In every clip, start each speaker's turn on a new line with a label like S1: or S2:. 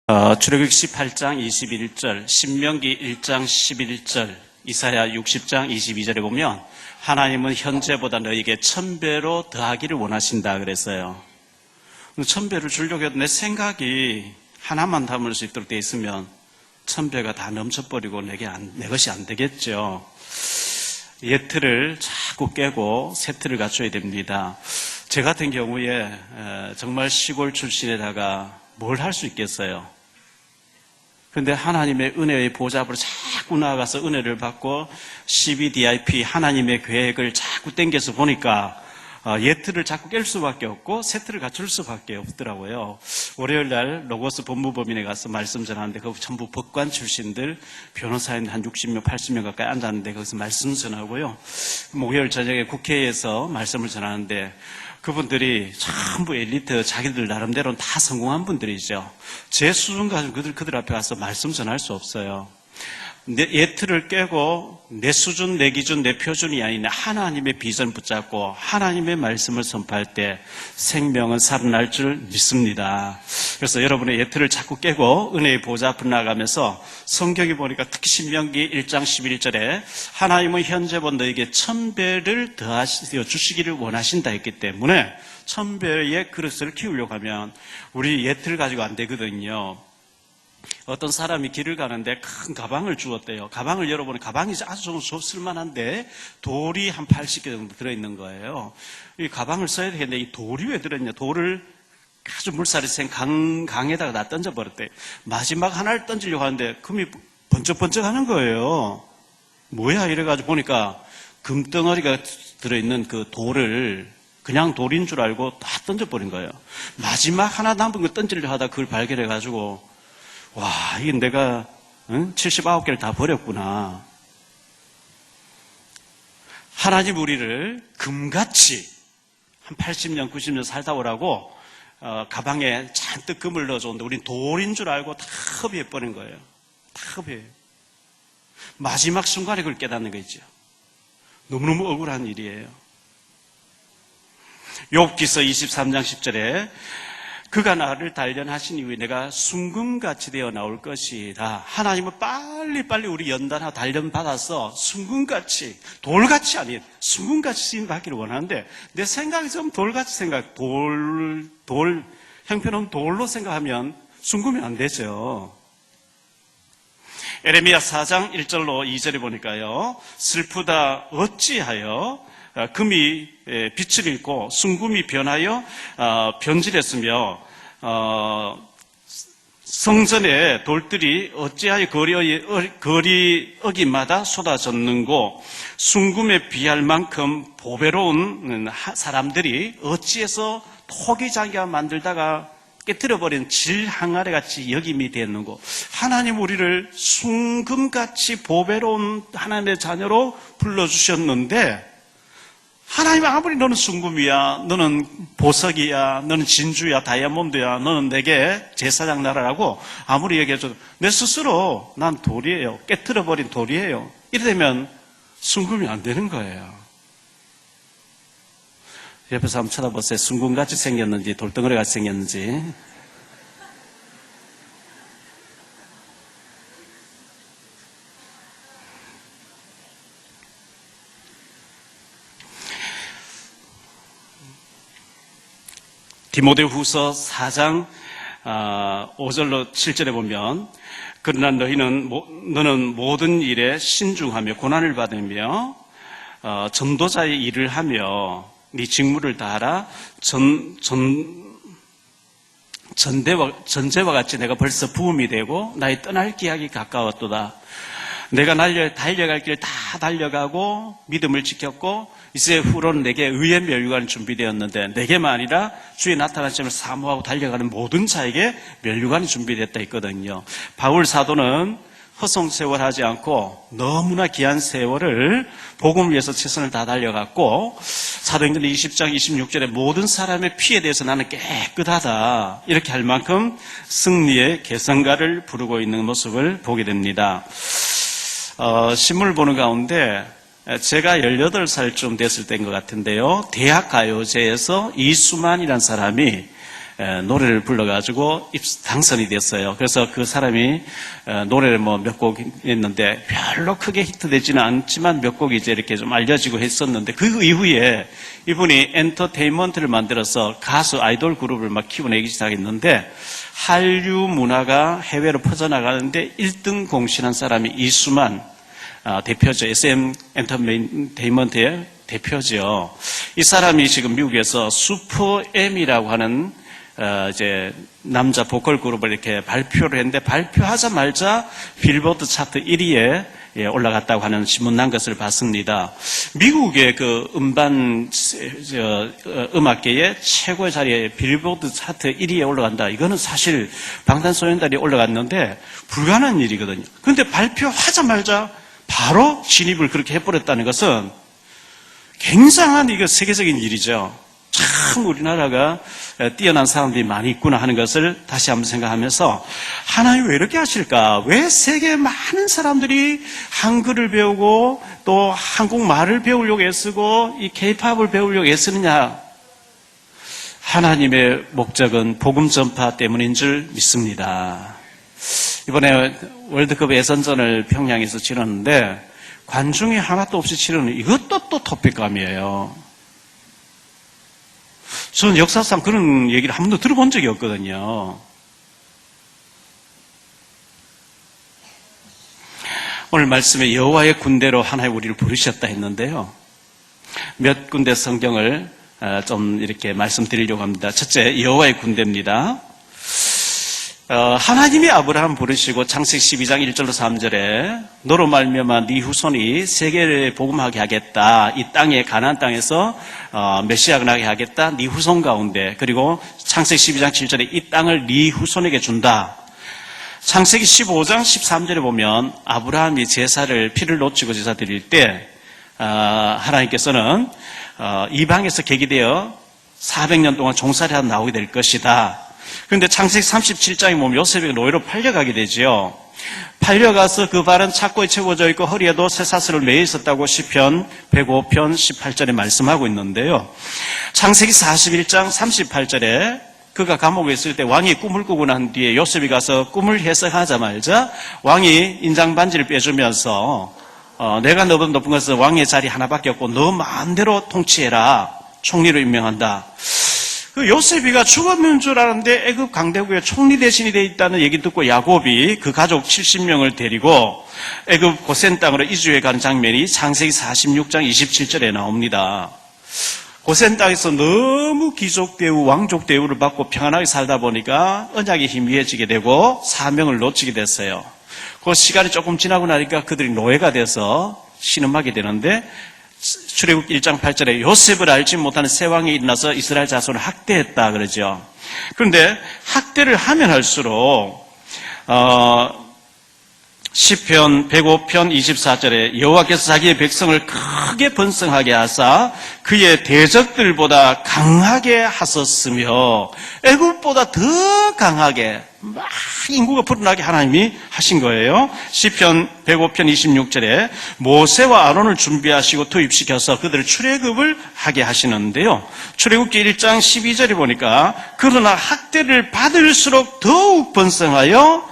S1: 출애굽기 18장 21절, 신명기 1장 11절, 이사야 60장 22절에 보면 하나님은 현재보다 너에게 1000배로 더하기를 원하신다 그랬어요. 1000배를 주려고 해도 내 생각이 하나만 담을 수 있도록 되어 있으면 1000배가 다 넘쳐버리고 내 것이 안 되겠죠. 옛 틀을 자꾸 깨고 새 틀을 갖춰야 됩니다. 제 같은 경우에 정말 시골 출신에다가 뭘 할 수 있겠어요? 그런데 하나님의 은혜의 보좌 앞으로 자꾸 나아가서 은혜를 받고 CBDIP 하나님의 계획을 자꾸 땡겨서 보니까 옛 틀을 자꾸 깰 수밖에 없고 새 틀을 갖출 수밖에 없더라고요. 월요일 날 로고스 법무법인에 가서 말씀 전하는데 거기 전부 법관 출신들 변호사인 한 60명 80명 가까이 앉았는데 거기서 말씀 전하고요. 목요일 저녁에 국회에서 말씀을 전하는데 그분들이 전부 엘리트, 자기들 나름대로는 다 성공한 분들이죠. 제 수준 가지고 그들 앞에 가서 말씀 전할 수 없어요. 옛 틀을 깨고 내 수준, 내 기준, 내 표준이 아닌 하나님의 비전 붙잡고 하나님의 말씀을 선포할 때 생명은 살아날 줄 믿습니다. 그래서 여러분의 옛 틀을 자꾸 깨고 은혜의 보좌 앞으로 나아가면서 성경이 보니까 특히 신명기 1장 11절에 하나님은 현재본 너에게 1000배를 더하시어 주시기를 원하신다 했기 때문에 1000배의 그릇을 키우려고 하면 우리 옛 틀 가지고 안 되거든요. 어떤 사람이 길을 가는데 큰 가방을 주었대요. 가방을 열어보니 가방이 아주 쓸만한데 돌이 한 80개 정도 들어있는 거예요. 이 가방을 써야 되겠는데 이 돌이 왜 들어있냐. 돌을 아주 물살이 센 강에다가 다 던져버렸대. 마지막 하나를 던지려고 하는데 금이 번쩍번쩍 하는 거예요. 뭐야 이래가지고 보니까 금덩어리가 들어있는 그 돌을 그냥 돌인 줄 알고 다 던져버린 거예요. 마지막 하나 남은 거 던지려고 하다 그걸 발견해가지고 와, 이게 내가 79개를 다 버렸구나. 하나님 우리를 금같이 한 80년, 90년 살다 오라고 가방에 잔뜩 금을 넣어줬는데 우린 돌인 줄 알고 다 허비해버린 거예요. 다 허비해요. 마지막 순간에 그걸 깨닫는 거 있죠. 너무너무 억울한 일이에요. 욥기서 23장 10절에 그가 나를 단련하신 이후에 내가 순금같이 되어 나올 것이다. 하나님은 빨리빨리 우리 연단하고 단련받아서 순금같이, 돌같이 아닌 순금같이 쓰임받기를 원하는데 내 생각이 좀 돌같이 형편없는 돌로 생각하면 순금이 안 되죠. 에레미야 4장 1절로 2절에 보니까요. 슬프다 어찌하여 금이 빛을 잃고 순금이 변하여 변질했으며 성전에 돌들이 어찌하여 거리 어기마다 쏟아졌는고 순금에 비할 만큼 보배로운 사람들이 어찌해서 토기장기가 만들다가 깨뜨려버린 질 항아리 같이 여김이 되었는고. 하나님 우리를 순금같이 보배로운 하나님의 자녀로 불러주셨는데 하나님 아무리 너는 순금이야, 너는 보석이야, 너는 진주야, 다이아몬드야, 너는 내게 제사장 나라라고 아무리 얘기해줘도 내 스스로 난 돌이에요. 깨트려버린 돌이에요. 이러면 순금이 안 되는 거예요. 옆에서 한번 쳐다보세요. 순금같이 생겼는지 돌덩어리같이 생겼는지. 디모데후서 4장 5절로 7절에 보면 그러나 너는 모든 일에 신중하며 고난을 받으며 전도자의 일을 하며 네 직무를 다하라. 전제와 같이 내가 벌써 부음이 되고 나의 떠날 기약이 가까웠도다. 내가 달려갈 길 다 달려가고 믿음을 지켰고 이제 후로는 내게 의의 면류관이 준비되었는데 내게만 아니라 주의 나타나심을 사모하고 달려가는 모든 자에게 면류관이 준비됐다 했거든요. 바울 사도는 허송세월하지 않고 너무나 귀한 세월을 복음을 위해서 최선을 다 달려갔고 사도행전 20장 26절에 모든 사람의 피에 대해서 나는 깨끗하다 이렇게 할 만큼 승리의 개성가를 부르고 있는 모습을 보게 됩니다. 신문을 보는 가운데 제가 18살쯤 됐을 때인 것 같은데요. 대학 가요제에서 이수만이라는 사람이 노래를 불러가지고 당선이 됐어요. 그래서 그 사람이 노래를 몇 곡 했는데 별로 크게 히트되지는 않지만 몇 곡이 이제 이렇게 좀 알려지고 했었는데 그 이후에 이분이 엔터테인먼트를 만들어서 가수 아이돌 그룹을 막 키워내기 시작했는데 한류 문화가 해외로 퍼져나가는데 1등 공신한 사람이 이수만 대표죠. SM 엔터테인먼트의 대표죠. 이 사람이 지금 미국에서 슈퍼 M이라고 하는 이제 남자 보컬 그룹을 이렇게 발표를 했는데 발표하자마자 빌보드 차트 1위에 올라갔다고 하는 신문 난 것을 봤습니다. 미국의 그 음악계의 최고의 자리에 빌보드 차트 1위에 올라간다. 이거는 사실 방탄소년단이 올라갔는데 불가능한 일이거든요. 그런데 발표하자마자 바로 진입을 그렇게 해버렸다는 것은 굉장한 이거 세계적인 일이죠. 참 우리나라가 뛰어난 사람들이 많이 있구나 하는 것을 다시 한번 생각하면서 하나님 왜 이렇게 하실까? 왜 세계 많은 사람들이 한글을 배우고 또 한국말을 배우려고 애쓰고 이 K-팝을 배우려고 애쓰느냐? 하나님의 목적은 복음 전파 때문인 줄 믿습니다. 이번에 월드컵 예선전을 평양에서 치렀는데 관중이 하나도 없이 치르는 이것도 또 토픽감이에요. 저는 역사상 그런 얘기를 한 번도 들어본 적이 없거든요. 오늘 말씀에 여호와의 군대로 하나님 우리를 부르셨다 했는데요. 몇 군데 성경을 좀 이렇게 말씀드리려고 합니다. 첫째, 여호와의 군대입니다. 하나님이 아브라함 부르시고 창세기 12장 1절로 3절에 너로 말미암아 네 후손이 세계를 복음하게 하겠다. 이 땅에 가나안 땅에서 메시아가 나게 하겠다. 네 후손 가운데. 그리고 창세기 12장 7절에 이 땅을 네 후손에게 준다. 창세기 15장 13절에 보면 아브라함이 제사를 피를 놓치고 제사 드릴 때 하나님께서는 이방에서 계기되어 400년 동안 종살이하다 나오게 될 것이다. 그런데 창세기 37장에 보면 요셉이 노예로 팔려가게 되지요. 팔려가서 그 발은 착고에 채워져 있고 허리에도 쇠사슬을 매여 있었다고 시편 105편 18절에 말씀하고 있는데요. 창세기 41장 38절에 그가 감옥에 있을 때 왕이 꿈을 꾸고 난 뒤에 요셉이 가서 꿈을 해석하자마자 왕이 인장 반지를 빼주면서 내가 너보다 높은 것은 왕의 자리 하나밖에 없고 너 마음대로 통치해라. 총리로 임명한다. 그 요셉이가 죽었는 줄 알았는데 애굽 강대국에 총리 대신이 돼 있다는 얘기 듣고 야곱이 그 가족 70명을 데리고 애굽 고센 땅으로 이주해 가는 장면이 창세기 46장 27절에 나옵니다. 고센 땅에서 너무 귀족 대우, 왕족 대우를 받고 평안하게 살다 보니까 언약이 희미해지게 되고 사명을 놓치게 됐어요. 그 시간이 조금 지나고 나니까 그들이 노예가 돼서 신음하게 되는데 출애굽 1장 8절에 요셉을 알지 못하는 새 왕이 일어나서 이스라엘 자손을 학대했다 그러죠. 그런데 학대를 하면 할수록 시편 105편 24절에 여호와께서 자기의 백성을 크게 번성하게 하사 그의 대적들보다 강하게 하셨으며 애굽보다 더 강하게 막 인구가 불어나게 하나님이 하신 거예요. 시편 105편 26절에 모세와 아론을 준비하시고 투입시켜서 그들을 출애굽을 하게 하시는데요. 출애굽기 1장 12절에 보니까 그러나 학대를 받을수록 더욱 번성하여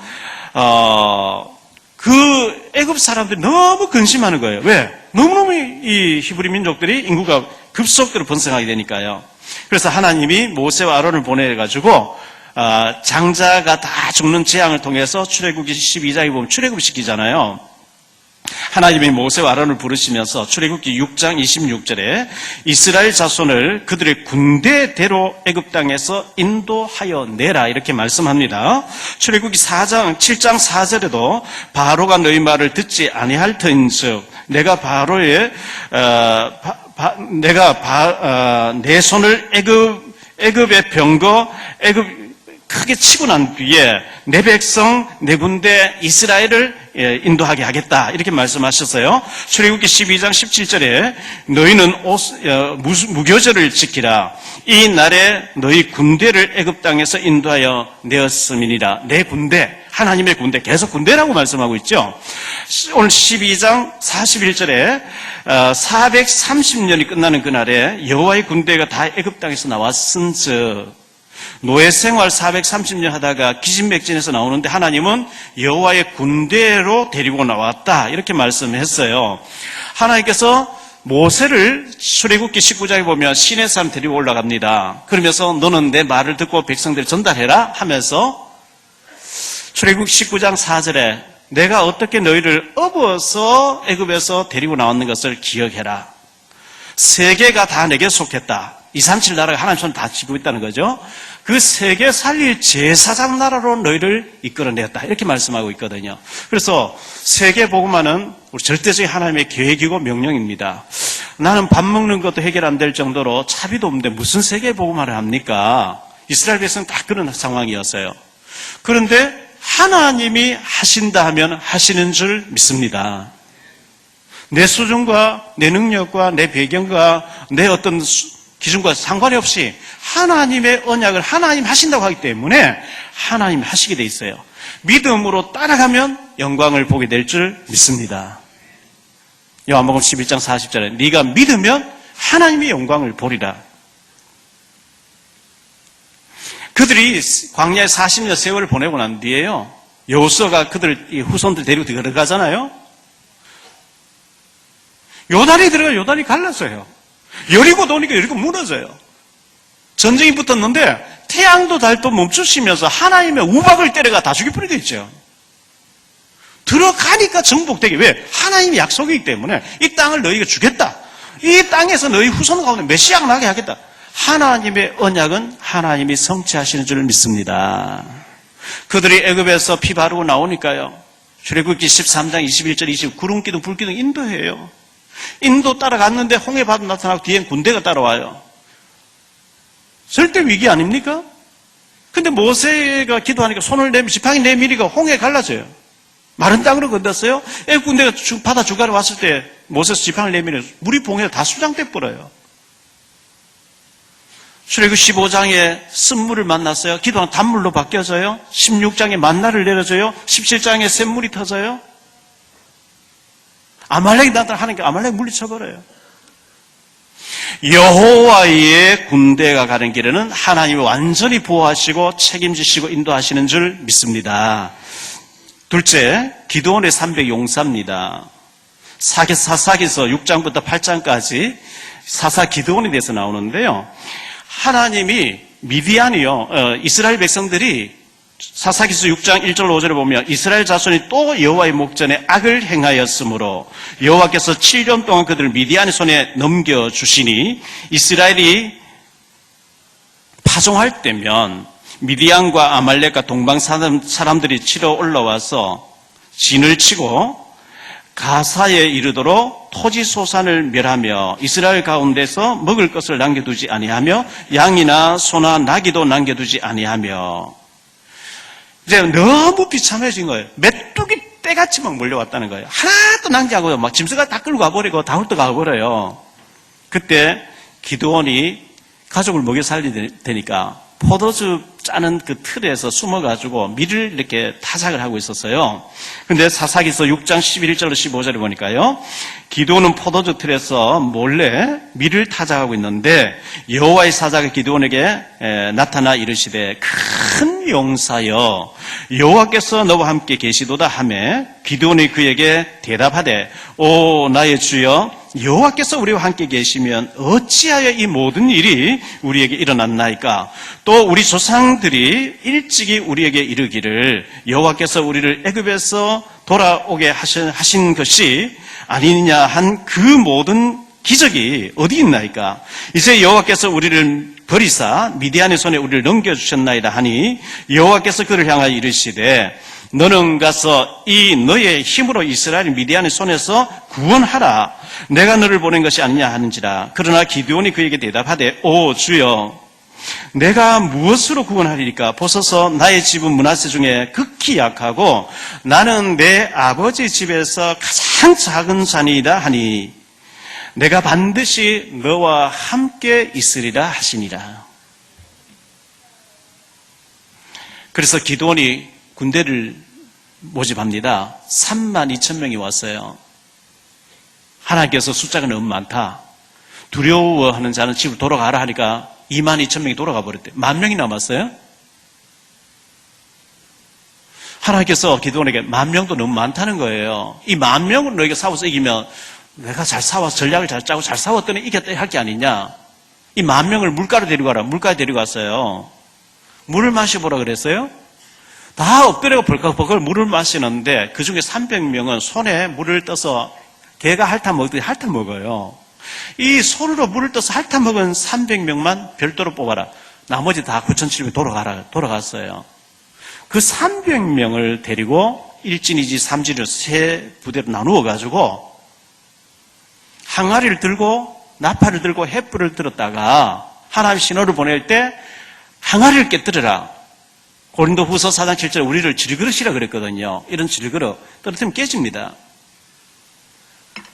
S1: 그 애굽 사람들이 너무 근심하는 거예요. 왜? 너무너무 이 히브리 민족들이 인구가 급속도로 번성하게 되니까요. 그래서 하나님이 모세와 아론을 보내가지고 장자가 다 죽는 재앙을 통해서 출애굽기 12장에 보면 출애굽시키잖아요. 하나님이 모세와 아론을 부르시면서 출애굽기 6장 26절에 이스라엘 자손을 그들의 군대대로 애굽 땅에서 인도하여 내라 이렇게 말씀합니다. 출애굽기 7장 4절에도 바로가 너희 말을 듣지 아니할 터인즉 내가 바로의 내 손을 애굽의 병거 애굽 크게 치고 난 뒤에 내 백성 내 군대 이스라엘을 인도하게 하겠다 이렇게 말씀하셨어요. 출애굽기 12장 17절에 너희는 무교절을 지키라. 이 날에 너희 군대를 애굽 땅에서 인도하여 내었음이니라. 내 군대, 하나님의 군대, 계속 군대라고 말씀하고 있죠. 오늘 12장 41절에 430년이 끝나는 그날에 여호와의 군대가 다 애굽 땅에서 나왔은즉 노예 생활 430년 하다가 기진맥진해서 나오는데 하나님은 여호와의 군대로 데리고 나왔다. 이렇게 말씀했어요. 하나님께서 모세를 출애굽기 19장에 보면 시내산 데리고 올라갑니다. 그러면서 너는 내 말을 듣고 백성들을 전달해라 하면서 출애굽기 19장 4절에 내가 어떻게 너희를 업어서 애굽에서 데리고 나왔는 것을 기억해라. 세계가 다 내게 속했다. 237 나라가 하나님 손을 다 쥐고 있다는 거죠. 그 세계 살릴 제사장 나라로 너희를 이끌어내었다. 이렇게 말씀하고 있거든요. 그래서 세계 복음화는 우리 절대적인 하나님의 계획이고 명령입니다. 나는 밥 먹는 것도 해결 안 될 정도로 차비도 없는데 무슨 세계 복음화를 합니까? 이스라엘 백성은 다 그런 상황이었어요. 그런데 하나님이 하신다 하면 하시는 줄 믿습니다. 내 수준과 내 능력과 내 배경과 내 어떤 기준과 상관이 없이 하나님의 언약을 하나님 하신다고 하기 때문에 하나님 하시게 돼 있어요. 믿음으로 따라가면 영광을 보게 될 줄 믿습니다. 요한복음 11장 40절에 네가 믿으면 하나님의 영광을 보리라. 그들이 광야에 40년 세월을 보내고 난 뒤에요, 여호수아가 그들 후손들 데리고 들어가잖아요. 요단이 들어가 요단이 갈랐어요. 여리고 도니까 여리고 무너져요. 전쟁이 붙었는데 태양도 달도 멈추시면서 하나님의 우박을 때려가 다 죽여버리게 있죠. 들어가니까 정복되게. 왜? 하나님의 약속이기 때문에 이 땅을 너희가 주겠다. 이 땅에서 너희 후손 가운데 메시아가 나게 하겠다. 하나님의 언약은 하나님이 성취하시는 줄 믿습니다. 그들이 애굽에서 피 바르고 나오니까요, 출애굽기 13장 21절 20 구름기둥 불기둥 인도해요. 인도 따라갔는데 홍해바다 나타나고 뒤엔 군대가 따라와요. 절대 위기 아닙니까? 근데 모세가 기도하니까 손을 내밀, 지팡이 내밀이가 홍해 갈라져요. 마른 땅으로 건넜어요. 애굽 군대가 바다 주가에 왔을 때 모세에서 지팡이를 내밀어 물이 봉해서 다 수장돼 버려요. 출애굽 15장에 쓴물을 만났어요. 기도하면 단물로 바뀌어져요. 16장에 만나를 내려줘요. 17장에 샘물이 터져요. 아말렉이 나타나 하나님께 아말렉 물리쳐버려요. 여호와의 군대가 가는 길에는 하나님이 완전히 보호하시고 책임지시고 인도하시는 줄 믿습니다. 둘째, 기드온의 300 용사입니다. 사사기서 6장부터 8장까지 사사 기드온에 대해서 나오는데요, 하나님이 미디안이요, 이스라엘 백성들이 사사기서 6장 1절 5절에 보면 이스라엘 자손이 또 여호와의 목전에 악을 행하였으므로 여호와께서 7년 동안 그들을 미디안의 손에 넘겨주시니 이스라엘이 파종할 때면 미디안과 아말렉과 동방 사람들이 치러 올라와서 진을 치고 가사에 이르도록 토지 소산을 멸하며 이스라엘 가운데서 먹을 것을 남겨두지 아니하며 양이나 소나 나귀도 남겨두지 아니하며, 이제 너무 비참해진 거예요. 메뚜기 떼같이 막 몰려왔다는 거예요. 하나도 남기하고 막 짐승가 다 끌고 가버리고 다 훑어가버려요. 그때 기드온이 가족을 먹여 살려야 되니까 포도주 짜는 그 틀에서 숨어가지고 밀을 이렇게 타작을 하고 있었어요. 근데 사사기서 6장 11절로 15절에 보니까요, 기드온은 포도주 틀에서 몰래 밀을 타작하고 있는데 여호와의 사자가 기드온에게 나타나 이르시되 큰 용사여 여호와께서 너와 함께 계시도다 하매 기드온이 그에게 대답하되 오 나의 주여 여호와께서 우리와 함께 계시면 어찌하여 이 모든 일이 우리에게 일어났나이까? 또 우리 조상들이 일찍이 우리에게 이르기를 여호와께서 우리를 애굽에서 돌아오게 하신 것이 아니냐 한 그 모든 기적이 어디 있나이까? 이제 여호와께서 우리를 버리사 미디안의 손에 우리를 넘겨주셨나이다 하니 여호와께서 그를 향하여 이르시되 너는 가서 이 너의 힘으로 이스라엘 미디안의 손에서 구원하라. 내가 너를 보낸 것이 아니냐 하는지라. 그러나 기드온이 그에게 대답하되 오 주여 내가 무엇으로 구원하리까? 보소서 나의 집은 므낫세 중에 극히 약하고 나는 내 아버지 집에서 가장 작은 자니이다 하니 내가 반드시 너와 함께 있으리라 하시니라. 그래서 기드온이 군대를 모집합니다. 32,000명이 왔어요. 하나님께서 숫자가 너무 많다. 두려워하는 자는 집으로 돌아가라 하니까 22,000명이 돌아가 버렸대요. 10,000명이 남았어요. 하나님께서 기드온에게 10,000명도 너무 많다는 거예요. 이 10,000명을 너희가 싸워서 이기면 내가 잘 싸워서 전략을 잘 짜고 잘 싸웠더니 이겼다 할 게 아니냐. 이 10,000명을 물가로 데리고 가라. 물가에 데리고 갔어요. 물을 마셔보라 그랬어요. 다 엎드려 벌컥벌컥 물을 마시는데 그중에 300명은 손에 물을 떠서 개가 핥아 먹듯이 핥아 먹어요. 이 손으로 물을 떠서 핥아 먹은 300명만 별도로 뽑아라. 나머지 다 9,700 돌아갔어요. 그 300명을 데리고 1진, 2진, 3진을 세 부대로 나누어 가지고 항아리를 들고 나팔을 들고 횃불을 들었다가 하나님 신호를 보낼 때 항아리를 깨뜨려라. 고린도 후서 4장 7절에 우리를 질그릇이라 그랬거든요. 이런 질그릇 떨어뜨리면 깨집니다.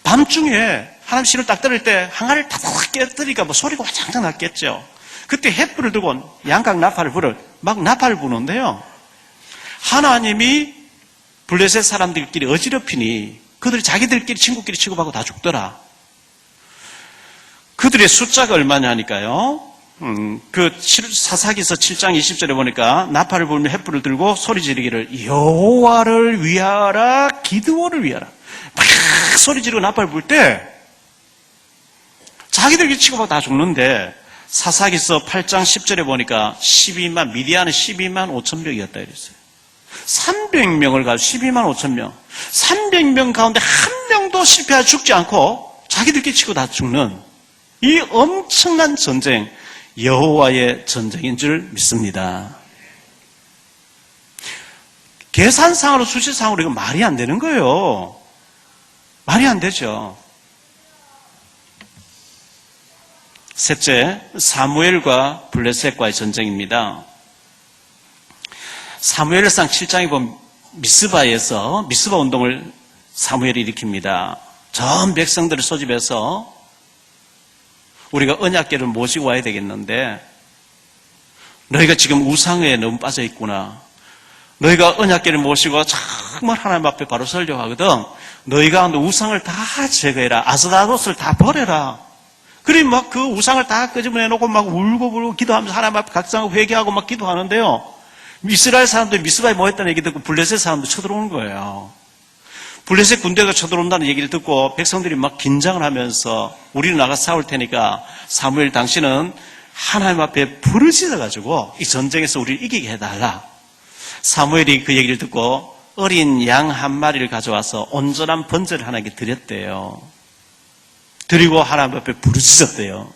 S1: 밤중에 하나님 신호를 딱 들을 때 항아리를 탁탁 깨뜨리니까 뭐 소리가 와장창 났겠죠. 그때 횃불을 들고 양각 나팔을 막 나팔을 부는데요. 하나님이 블레셋 사람들끼리 어지럽히니 그들이 자기들끼리 친구끼리 치고받고 다 죽더라. 그들의 숫자가 얼마냐니까요. 그 사사기서 7장 20절에 보니까 나팔을 불며 횃불을 들고 소리 지르기를 여호와를 위하라 기드온을 위하라. 막 소리 지르고 나팔을 불 때 자기들끼리 치고받고 다 죽는데 사사기서 8장 10절에 보니까 미디안은 12만 5천 명이었다 이랬어요. 300명을 가지고 12만 5천 명. 300명 가운데 한 명도 실패하여 죽지 않고 자기들끼리 치고 다 죽는 이 엄청난 전쟁, 여호와의 전쟁인 줄 믿습니다. 계산상으로 수치상으로 이거 말이 안 되는 거예요. 말이 안 되죠. 셋째, 사무엘과 블레셋과의 전쟁입니다. 사무엘상 7장에 보면 미스바에서 미스바 운동을 사무엘이 일으킵니다. 전 백성들을 소집해서 우리가 언약궤를 모시고 와야 되겠는데 너희가 지금 우상에 너무 빠져 있구나. 너희가 언약궤를 모시고 정말 하나님 앞에 바로 서려고 하거든. 너희가 우상을 다 제거해라. 아스다롯을 다 버려라. 그래 막 그 우상을 다 끄집어내놓고 막 울고 기도하면서 하나님 앞에 각성하고 회개하고 막 기도하는데요. 이스라엘 사람들이 미스바에 모였다는 얘기 듣고 블레셋 사람들 쳐들어오는 거예요. 블레셋 군대가 쳐들어온다는 얘기를 듣고 백성들이 막 긴장을 하면서 우리는 나가 싸울 테니까 사무엘 당신은 하나님 앞에 부르짖어가지고 이 전쟁에서 우리를 이기게 해달라. 사무엘이 그 얘기를 듣고 어린 양 한 마리를 가져와서 온전한 번제를 하나님께 드렸대요. 드리고 하나님 앞에 부르짖었대요.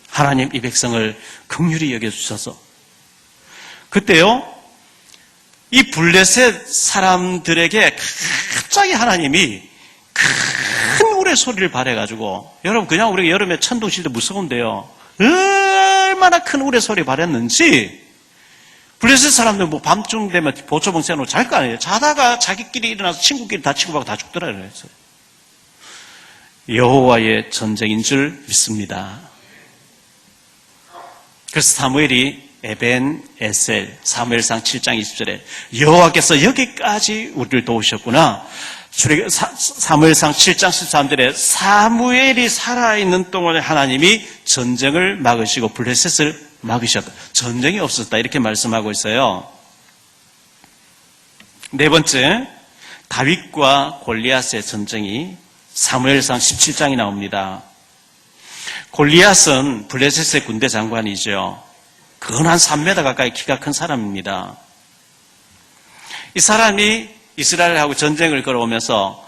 S1: 하나님 이 백성을 긍휼히 여겨주셔서. 그때요, 이 블레셋 사람들에게 갑자기 하나님이 큰 우레 소리를 발해가지고, 여러분 그냥 우리가 여름에 천둥 칠 때 무서운데요. 얼마나 큰 우레 소리 발했는지 블레셋 사람들 뭐 밤중 되면 보초봉 세놓고 잘 거 아니에요. 자다가 자기끼리 일어나서 친구끼리 다 치고받고 다 죽더라 그랬어요. 여호와의 전쟁인 줄 믿습니다. 그래서 사무엘이 에벤 에셀 사무엘상 7장 20절에 여호와께서 여기까지 우리를 도우셨구나. 사무엘상 7장 13절에 사무엘이 살아있는 동안에 하나님이 전쟁을 막으시고 블레셋을 막으셨다. 전쟁이 없었다 이렇게 말씀하고 있어요. 네 번째, 다윗과 골리앗의 전쟁이 사무엘상 17장이 나옵니다. 골리앗은 블레셋의 군대 장관이죠. 근 한 3m 가까이 키가 큰 사람입니다. 이 사람이 이스라엘하고 전쟁을 걸어오면서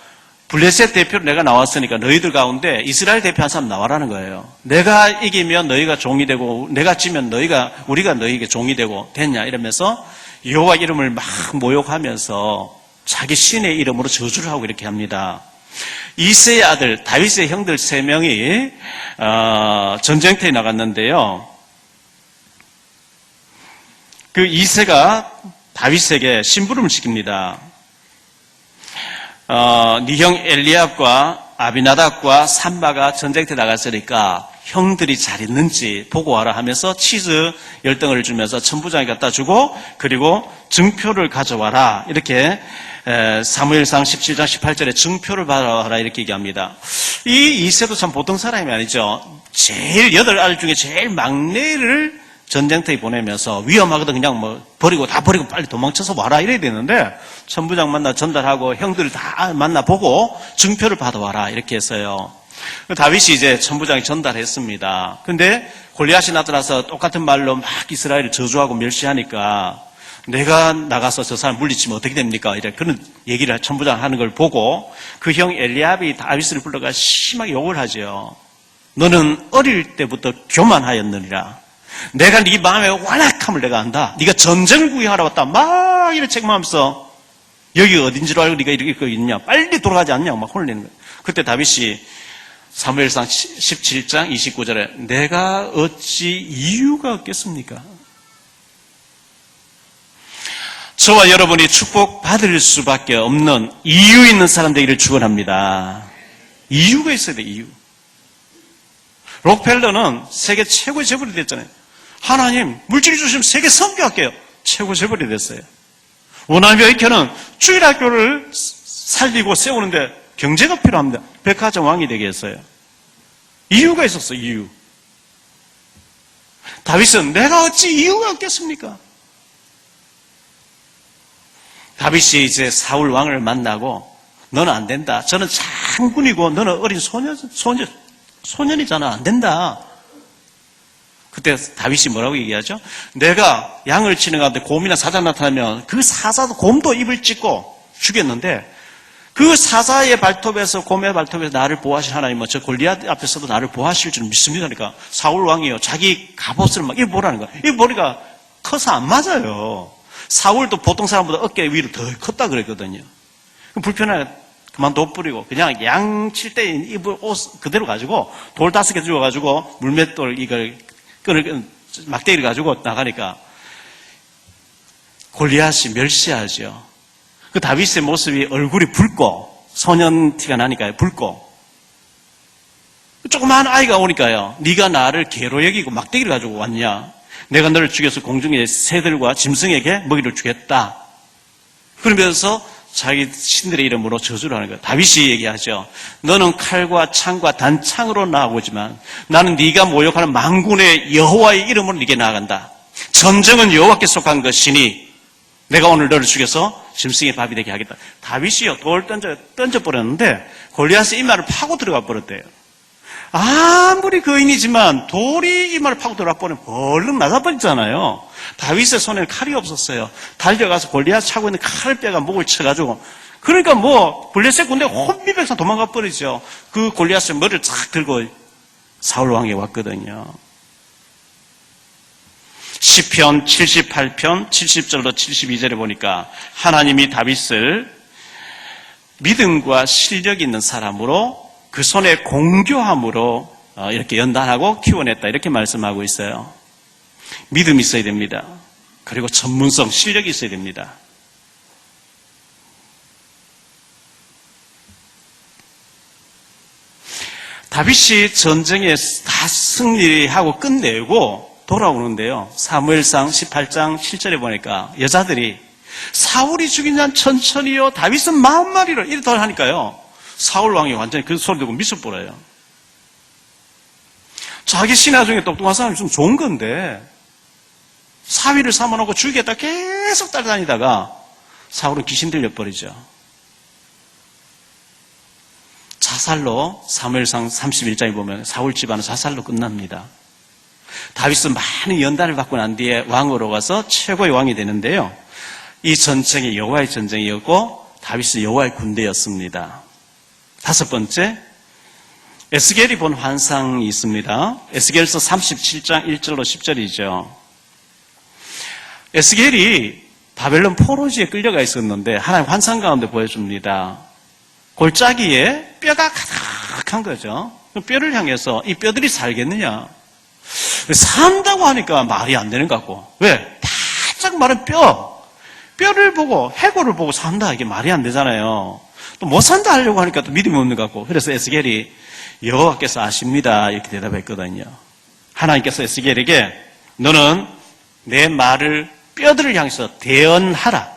S1: 블레셋 대표로 내가 나왔으니까 너희들 가운데 이스라엘 대표 한 사람 나와라는 거예요. 내가 이기면 너희가 종이 되고 내가 지면 우리가 너희에게 종이 되고 됐냐 이러면서 여호와 이름을 막 모욕하면서 자기 신의 이름으로 저주를 하고 이렇게 합니다. 이새의 아들 다윗의 형들 3명이 전쟁터에 나갔는데요. 그 이새가 다윗에게 심부름을 시킵니다. 네 형 엘리압과 아비나답과 삼바가 전쟁터에 나갔으니까 형들이 잘 있는지 보고 와라 하면서 치즈 10덩어리를 주면서 천부장이 갖다 주고 그리고 증표를 가져와라. 이렇게 사무엘상 17장 18절에 증표를 받아와라 이렇게 얘기합니다. 이 이새도 참 보통 사람이 아니죠. 제일 8알 중에 제일 막내를 전쟁터에 보내면서 위험하거든 그냥 뭐 버리고 다 버리고 빨리 도망쳐서 와라 이래야 되는데 천부장 만나 전달하고 형들 다 만나보고 증표를 받아와라 이렇게 했어요. 다윗이 이제 천부장이 전달했습니다. 근데 골리앗이 나타나서 똑같은 말로 막 이스라엘을 저주하고 멸시하니까 내가 나가서 저 사람 물리치면 어떻게 됩니까? 이래 그런 얘기를 천부장 하는 걸 보고 그 형 엘리압이 다윗을 불러가 심하게 욕을 하죠. 너는 어릴 때부터 교만하였느니라. 내가 네 마음의 완악함을 내가 안다. 네가 전쟁을 구경하러 왔다. 막 이렇게 책망하면서 여기 어딘 줄 알고 네가 이렇게 있냐. 빨리 돌아가지 않냐. 막 혼을 내는 거예요. 그때 다윗이 사무엘상 17장 29절에 내가 어찌 이유가 없겠습니까? 저와 여러분이 축복받을 수밖에 없는 이유 있는 사람 되기를 축원합니다. 이유가 있어야 돼. 이유. 록펠러는 세계 최고의 재벌이 됐잖아요. 하나님 물질 주시면 세계 선교할게요. 최고 재벌이 됐어요. 원아미 의회는 주일학교를 살리고 세우는데 경제가 필요합니다. 백화점 왕이 되게 했어요. 이유가 있었어요. 이유. 다윗은 내가 어찌 이유가 없겠습니까? 다윗이 이제 사울 왕을 만나고 너는 안 된다. 저는 장군이고 너는 어린 소년이잖아. 안 된다. 그때 다윗이 뭐라고 얘기하죠? 내가 양을 치는 가운데 곰이나 사자 나타나면 그 사자도 곰도 입을 찢고 죽였는데 그 사자의 발톱에서 곰의 발톱에서 나를 보호하실 하나님은 저 골리앗 앞에서도 나를 보호하실 줄 믿습니다. 그러니까 사울 왕이요. 자기 갑옷을 막 입어보라는 거야. 이 머리가 커서 안 맞아요. 사울도 보통 사람보다 어깨 위로 더 컸다 그랬거든요. 불편하게 그만 돋부리고 그냥 양 칠 때 입을 옷 그대로 가지고 돌 5개 주워가지고 물맷돌 이걸 막대기를 가지고 나가니까 골리앗이 멸시하죠. 그 다윗의 모습이 얼굴이 붉고 소년 티가 나니까요. 붉고 조그마한 아이가 오니까요. 네가 나를 개로 여기고 막대기를 가지고 왔냐. 내가 너를 죽여서 공중의 새들과 짐승에게 먹이를 주겠다. 그러면서 자기 신들의 이름으로 저주를 하는 거예요. 다윗이 얘기하죠. 너는 칼과 창과 단창으로 나아오지만 나는 네가 모욕하는 만군의 여호와의 이름으로 네게 나아간다. 전쟁은 여호와께 속한 것이니 내가 오늘 너를 죽여서 짐승의 밥이 되게 하겠다. 다윗이요 돌 던져버렸는데 골리앗이 이마를 파고 들어가 버렸대요. 아무리 거인이지만 돌이 이마를 파고 들어가 버리면 벌렁 나가버리잖아요. 다윗의 손에는 칼이 없었어요. 달려가서 골리앗 차고 있는 칼을 빼가 목을 쳐가지고 그러니까 뭐 블레셋 군대 혼비백산 도망가 버리죠. 그 골리앗의 머리를 쫙 들고 사울 왕이 왔거든요. 시편 78편 70절로 72절에 보니까 하나님이 다윗을 믿음과 실력 있는 사람으로 그 손의 공교함으로 이렇게 연단하고 키워냈다 이렇게 말씀하고 있어요. 믿음이 있어야 됩니다. 그리고 전문성, 실력이 있어야 됩니다. 다윗이 전쟁에 다 승리하고 끝내고 돌아오는데요. 사무엘상 18장 7절에 보니까 여자들이 사울이 죽인 자는 천천히요 다윗은 10,000마리로 이렇다 하니까요. 사울 왕이 완전히 그 소리 듣고 미쳐버려요. 자기 신하 중에 똑똑한 사람이 좀 좋은 건데 사위를 삼아놓고 죽이겠다 계속 따라다니다가 사울은 귀신 들려버리죠. 자살로 사무엘상 31장에 보면 사울 집안은 자살로 끝납니다. 다윗은 많은 연단을 받고 난 뒤에 왕으로 가서 최고의 왕이 되는데요. 이 전쟁이 여호와의 전쟁이었고 다윗은 여호와의 군대였습니다. 5번째, 에스겔이 본 환상이 있습니다. 에스겔서 37장 1절로 10절이죠. 에스겔이 바벨론 포로지에 끌려가 있었는데 하나님 환상 가운데 보여줍니다. 골짜기에 뼈가 가득한 거죠. 뼈를 향해서 이 뼈들이 살겠느냐. 산다고 하니까 말이 안 되는 것 같고. 왜? 바짝 마른 뼈를 보고 해골을 보고 산다 이게 말이 안 되잖아요. 또 못 산다 하려고 하니까 또 믿음이 없는 것 같고. 그래서 에스겔이 여호와께서 아십니다. 이렇게 대답했거든요. 하나님께서 에스겔에게 너는 내 말을 뼈들을 향해서 대언하라.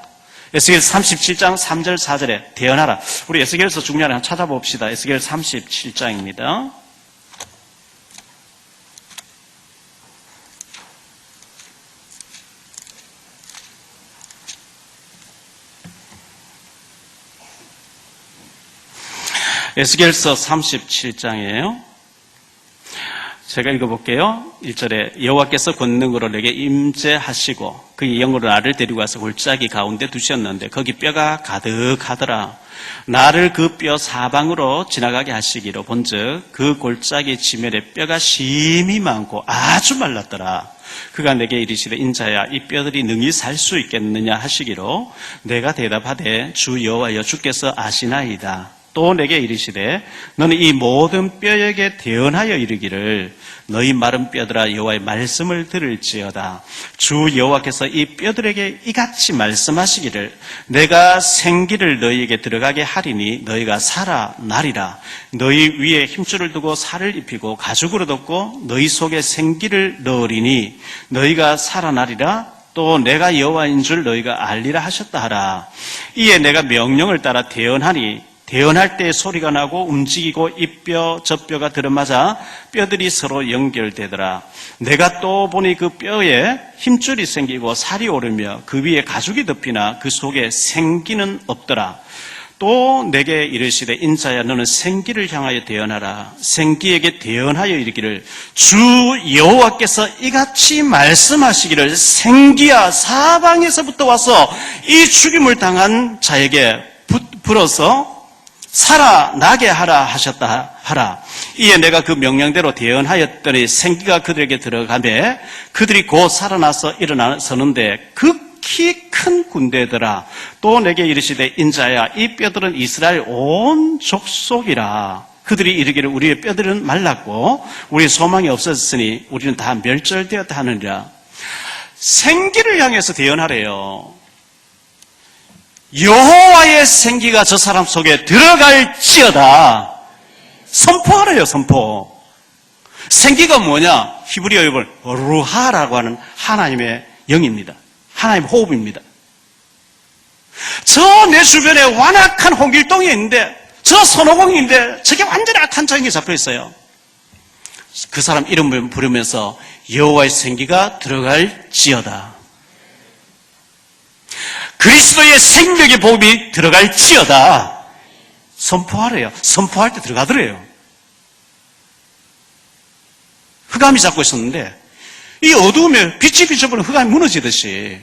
S1: 에스겔 37장 3절 4절에 대언하라. 우리 에스겔서 중요한 한번 찾아봅시다. 에스겔 37장입니다. 에스겔서 37장이에요. 제가 읽어볼게요. 1절에 여호와께서 권능으로 내게 임재하시고 그의 영으로 나를 데리고 와서 골짜기 가운데 두셨는데 거기 뼈가 가득하더라. 나를 그 뼈 사방으로 지나가게 하시기로 본즉 그 골짜기 지면에 뼈가 심히 많고 아주 말랐더라. 그가 내게 이르시되 인자야 이 뼈들이 능히 살 수 있겠느냐 하시기로 내가 대답하되 주 여호와여 주께서 아시나이다. 또 내게 이르시되 너는 이 모든 뼈에게 대언하여 이르기를 너희 마른 뼈들아 여호와의 말씀을 들을지어다. 주 여호와께서 이 뼈들에게 이같이 말씀하시기를 내가 생기를 너희에게 들어가게 하리니 너희가 살아나리라. 너희 위에 힘줄을 두고 살을 입히고 가죽으로 덮고 너희 속에 생기를 넣으리니 너희가 살아나리라. 또 내가 여호와인 줄 너희가 알리라 하셨다 하라. 이에 내가 명령을 따라 대언하니 대언할 때 소리가 나고 움직이고 이 뼈 저 뼈가 들어맞아 뼈들이 서로 연결되더라. 내가 또 보니 그 뼈에 힘줄이 생기고 살이 오르며 그 위에 가죽이 덮이나 그 속에 생기는 없더라. 또 내게 이르시되 인자야 너는 생기를 향하여 대언하라. 생기에게 대언하여 이르기를 주 여호와께서 이같이 말씀하시기를 생기야 사방에서부터 와서 이 죽임을 당한 자에게 불어서 살아나게 하라 하셨다 하라. 이에 내가 그 명령대로 대언하였더니 생기가 그들에게 들어가매 그들이 곧 살아나서 일어나서는데 극히 큰 군대더라. 또 내게 이르시되 인자야 이 뼈들은 이스라엘 온 족속이라. 그들이 이르기를 우리의 뼈들은 말랐고 우리의 소망이 없어졌으니 우리는 다 멸절되었다 하느니라. 생기를 향해서 대언하래요. 여호와의 생기가 저 사람 속에 들어갈지어다. 선포하래요. 선포. 생기가 뭐냐? 히브리어 이걸 루하라고 하는 하나님의 영입니다. 하나님의 호흡입니다. 저 내 주변에 완악한 홍길동이 있는데 저 손오공인데 저게 완전히 악한 자에게 잡혀 있어요. 그 사람 이름을 부르면서 여호와의 생기가 들어갈지어다. 그리스도의 생명의 복음이 들어갈지어다. 선포하래요. 선포할 때 들어가더래요. 흑암이 잡고 있었는데 이 어두움에 빛이 비춰보는 흑암이 무너지듯이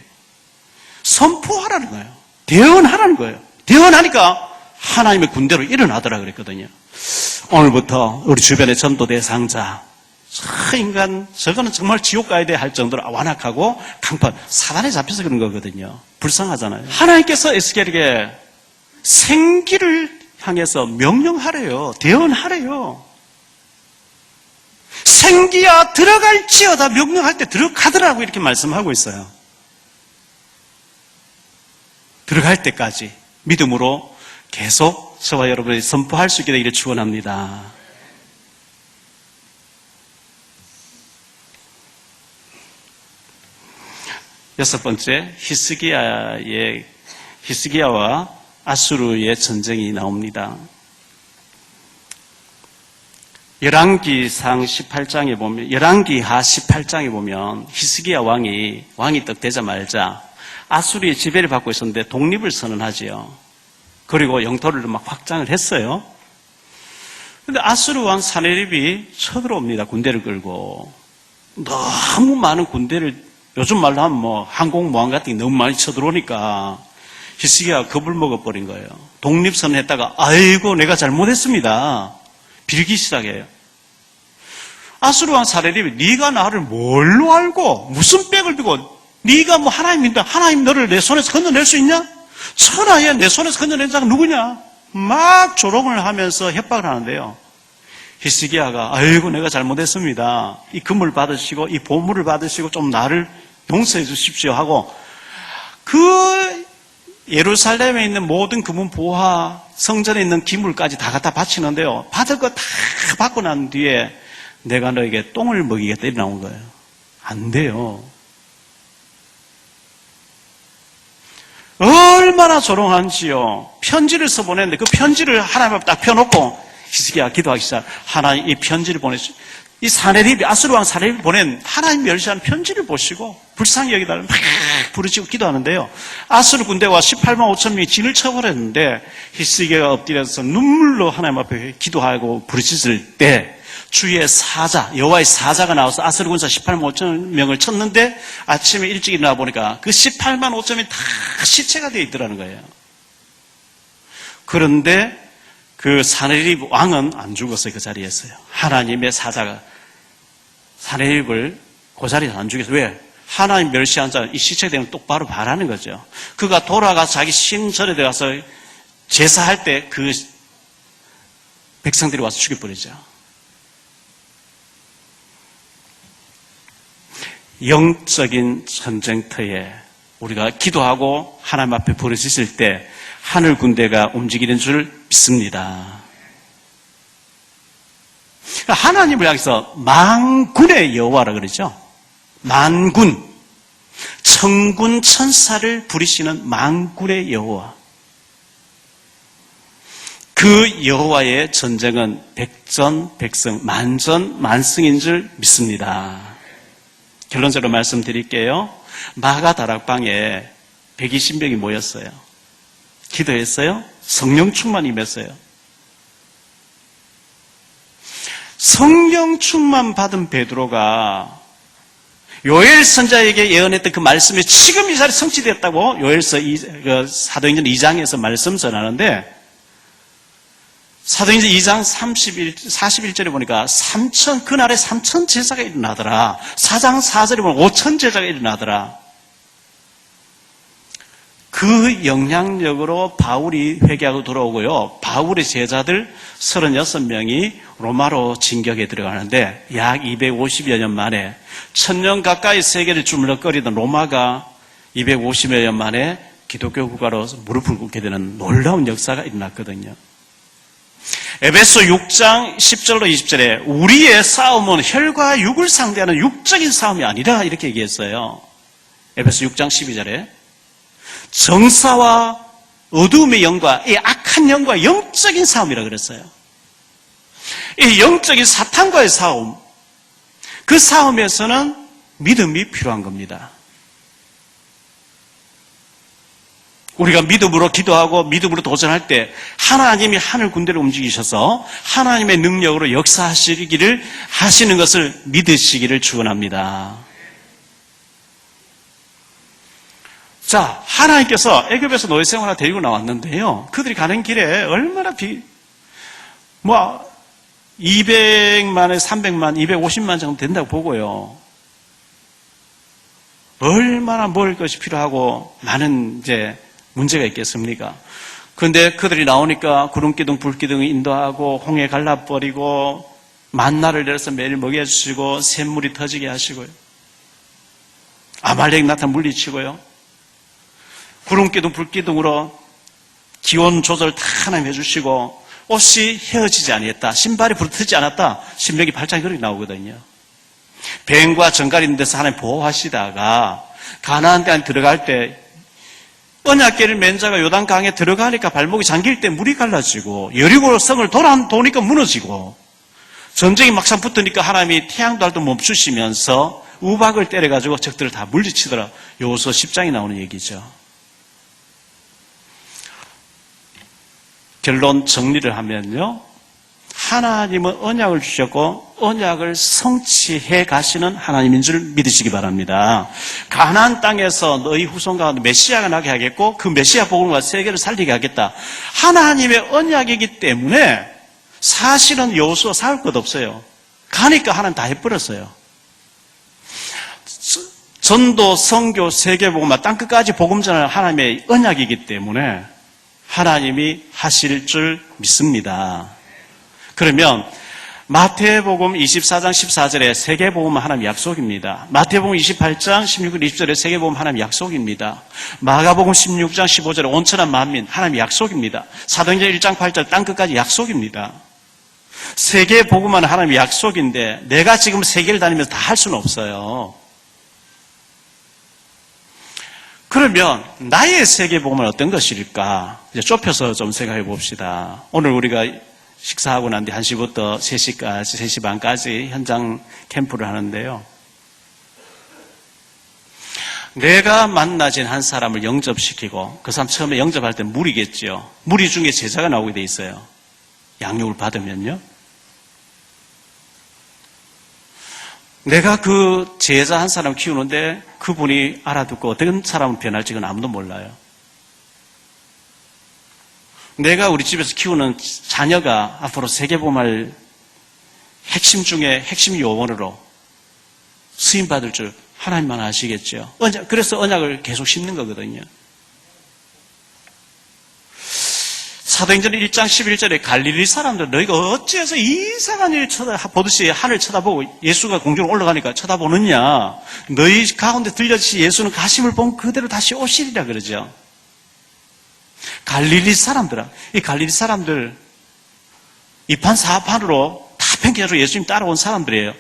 S1: 선포하라는 거예요. 대언하라는 거예요. 대언하니까 하나님의 군대로 일어나더라 그랬거든요. 오늘부터 우리 주변의 전도 대상자 저 인간 저거는 정말 지옥 가야 돼 할 정도로 완악하고 강판 사단에 잡혀서 그런 거거든요. 불쌍하잖아요. 하나님께서 에스겔에게 생기를 향해서 명령하래요. 대언하래요. 생기야 들어갈지어다 명령할 때 들어가더라고 이렇게 말씀하고 있어요. 들어갈 때까지 믿음으로 계속 저와 여러분이 선포할 수 있게 되기를 축원합니다. 여섯 번째, 히스기야와 아수르의 전쟁이 나옵니다. 열왕기상 18장에 보면, 열왕기하 18장에 보면 히스기야 왕이 딱 되자마자 아수르의 지배를 받고 있었는데 독립을 선언하지요. 그리고 영토를 막 확장을 했어요. 근데 아수르 왕 사네립이 쳐들어옵니다. 군대를 끌고. 너무 많은 군대를 요즘 말로 하면 뭐 항공모함 같은 게 너무 많이 쳐들어오니까 히스기야가 겁을 먹어버린 거예요. 독립선언했다가 아이고 내가 잘못했습니다. 빌기 시작해요. 아수르 왕 사네립이 네가 나를 뭘로 알고 무슨 백을 들고 네가 뭐 하나님인데 하나님 너를 내 손에서 건져낼 수 있냐? 천하에 내 손에서 건져낸 자가 누구냐? 막 조롱을 하면서 협박을 하는데요. 히스기야가 아이고 내가 잘못했습니다. 이 금을 받으시고 이 보물을 받으시고 좀 나를 용서해 주십시오 하고 그 예루살렘에 있는 모든 금은 보화, 성전에 있는 기물까지 다 갖다 바치는데요. 받을 거 다 받고 난 뒤에 내가 너에게 똥을 먹이겠다 이렇게 나온 거예요. 안 돼요. 얼마나 조롱한지요. 편지를 써보냈는데 그 편지를 하나님 앞에 딱 펴놓고 히스기야 기도하기 시작. 하나님 이 편지를 보내시. 이 사네립이 아수르 왕 사네립이 보낸 하나님 멸시하는 편지를 보시고 불쌍히 여기달라 막 부르짖고 기도하는데요. 아수르 군대와 18만 5천 명이 진을 쳐버렸는데 히스기야가 엎드려서 눈물로 하나님 앞에 기도하고 부르짖을 때 주의 사자, 여호와의 사자가 나와서 아수르 군사 18만 5천 명을 쳤는데 아침에 일찍 일어나 보니까 그 18만 5천 명이 다 시체가 되어 있더라는 거예요. 그런데 그 사네립 왕은 안 죽었어요. 그 자리에서요. 하나님의 사자가 사네립을 그 자리에서 안 죽였어요. 왜? 하나님 멸시한 자, 이 시체가 되면 똑바로 바라는 거죠. 그가 돌아가서 자기 신전에 들어가서 제사할 때 그 백성들이 와서 죽여버리죠. 영적인 전쟁터에 우리가 기도하고 하나님 앞에 부르짖을 때 하늘 군대가 움직이는 줄 믿습니다. 하나님을 향해서 만군의 여호와라 그러죠. 만군, 천군 천사를 부리시는 만군의 여호와. 그 여호와의 전쟁은 백전백승, 만전만승인 줄 믿습니다. 결론적으로 말씀드릴게요. 마가 다락방에 120명이 모였어요. 기도했어요. 성령 충만 임했어요. 성령 충만 받은 베드로가 요엘 선자에게 예언했던 그 말씀이 지금 이 자리에 성취됐다고 요엘서 사도행전 2장에서 말씀 전하는데 사도행전 2장 41절에 보니까 그날에 3천 제사가 일어나더라. 4장 4절에 보면 5천 제사가 일어나더라. 그 영향력으로 바울이 회개하고 돌아오고요. 바울의 제자들 36명이 로마로 진격에 들어가는데 약 250여 년 만에 1000년 가까이 세계를 주물럭거리던 로마가 250여 년 만에 기독교 국가로 무릎을 꿇게 되는 놀라운 역사가 일어났거든요. 에베소 6장 10절로 20절에 우리의 싸움은 혈과 육을 상대하는 육적인 싸움이 아니라 이렇게 얘기했어요. 에베소 6장 12절에 정사와 어두움의 영과 이 악한 영과 영적인 싸움이라고 그랬어요. 이 영적인 사탄과의 싸움, 그 싸움에서는 믿음이 필요한 겁니다. 우리가 믿음으로 기도하고 믿음으로 도전할 때 하나님이 하늘 군대를 움직이셔서 하나님의 능력으로 역사하시기를 하시는 것을 믿으시기를 축원합니다. 자, 하나님께서 애굽에서 노예 생활을 데리고 나왔는데요. 그들이 가는 길에 얼마나 200만에 300만, 250만 정도 된다고 보고요. 얼마나 먹을 것이 필요하고 많은 문제가 있겠습니까? 그런데 그들이 나오니까 구름기둥, 불기둥이 인도하고 홍해 갈라버리고 만나를 내려서 매일 먹여주시고 샘물이 터지게 하시고요. 아말렉 나타 물리치고요. 구름기둥, 불기둥으로 기온 조절 다 하나님 해주시고 옷이 헤어지지 아니했다. 신발이 부르트지 않았다. 신명기 8장에 그렇게 나오거든요. 뱀과 정갈이 있는 데서 하나님 보호하시다가 가나안 땅에 들어갈 때 언약궤를 맨 자가 요단강에 들어가니까 발목이 잠길 때 물이 갈라지고 여리고 성을 도니까 무너지고 전쟁이 막상 붙으니까 하나님이 태양도 할도 멈추시면서 우박을 때려가지고 적들을 다 물리치더라. 여호수아 10장에 나오는 얘기죠. 결론 정리를 하면요. 하나님은 언약을 주셨고 언약을 성취해 가시는 하나님인 줄 믿으시기 바랍니다. 가나안 땅에서 너희 후손 가운데 메시아가 나게 하겠고 그 메시아 복음과 세계를 살리게 하겠다. 하나님의 언약이기 때문에 사실은 여호수아 싸울 것 없어요. 가니까 하나님 다 해버렸어요. 전도, 선교, 세계복음과 땅끝까지 복음 전하는 하나님의 언약이기 때문에 하나님이 하실 줄 믿습니다. 그러면 마태복음 24장 14절에 세계복음은 하나님 약속입니다. 마태복음 28장 16절 20절에 세계복음 하나님 약속입니다. 마가복음 16장 15절에 온천한 만민 하나님 약속입니다. 사도행전 1장 8절 땅끝까지 약속입니다. 세계복음은 하나님 약속인데 내가 지금 세계를 다니면서 다 할 수는 없어요. 그러면 나의 세계복음은 어떤 것일까? 이제 좁혀서 좀 생각해 봅시다. 오늘 우리가 식사하고 난 뒤 1시부터 3시까지, 3시 반까지 현장 캠프를 하는데요. 내가 만나진 한 사람을 영접시키고 그 사람 처음에 영접할 때 무리겠죠. 무리 중에 제자가 나오게 돼 있어요. 양육을 받으면요. 내가 그 제자 한 사람 키우는데 그분이 알아듣고 어떤 사람은 변할지 그건 아무도 몰라요. 내가 우리 집에서 키우는 자녀가 앞으로 세계복음할 핵심 중에 핵심 요원으로 쓰임받을 줄 하나님만 아시겠죠. 그래서 언약을 계속 심는 거거든요. 사도행전 1장 11절에 갈릴리 사람들 너희가 어찌해서 이상한 일 보듯이 하늘 쳐다보고 예수가 공중으로 올라가니까 쳐다보느냐. 너희 가운데 들려지시 예수는 가심을 본 그대로 다시 오시리라 그러죠. 갈릴리 사람들아, 이 갈릴리 사람들 이판 사판으로 다 팽개로 예수님 따라온 사람들이에요.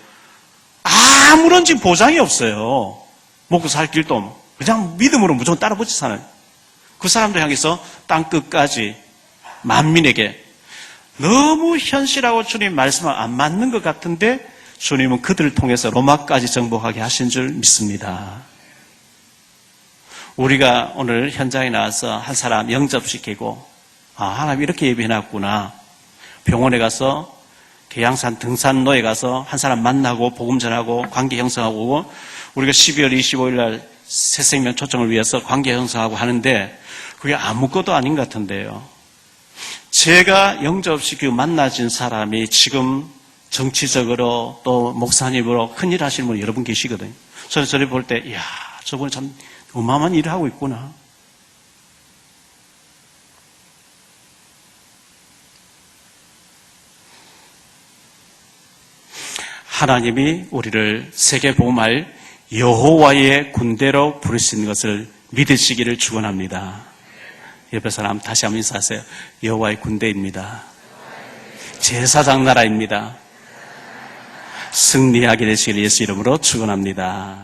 S1: 아무런 지금 보장이 없어요. 먹고 살 길도 없고 그냥 믿음으로 무조건 따라붙이 사는 그 사람들 향해서 땅끝까지 만민에게 너무 현실하고 주님 말씀은 안 맞는 것 같은데 주님은 그들을 통해서 로마까지 정복하게 하신 줄 믿습니다. 우리가 오늘 현장에 나와서 한 사람 영접시키고 하나님 이렇게 예배해놨구나. 병원에 가서 계양산 등산로에 가서 한 사람 만나고 복음 전하고 관계 형성하고 우리가 12월 25일 날 새생명 초청을 위해서 관계 형성하고 하는데 그게 아무것도 아닌 것 같은데요. 제가 영접시키고 만나진 사람이 지금 정치적으로 또 목사님으로 큰일 하시는 분 여러분 계시거든요. 저를 볼 때 이야 저분이 참 어마어마한 일을 하고 있구나. 하나님이 우리를 세계복음할 여호와의 군대로 부르신 것을 믿으시기를 축원합니다. 옆에 사람 다시 한번 인사하세요. 여호와의 군대입니다. 제사장 나라입니다. 승리하게 되시기를 예수 이름으로 축원합니다.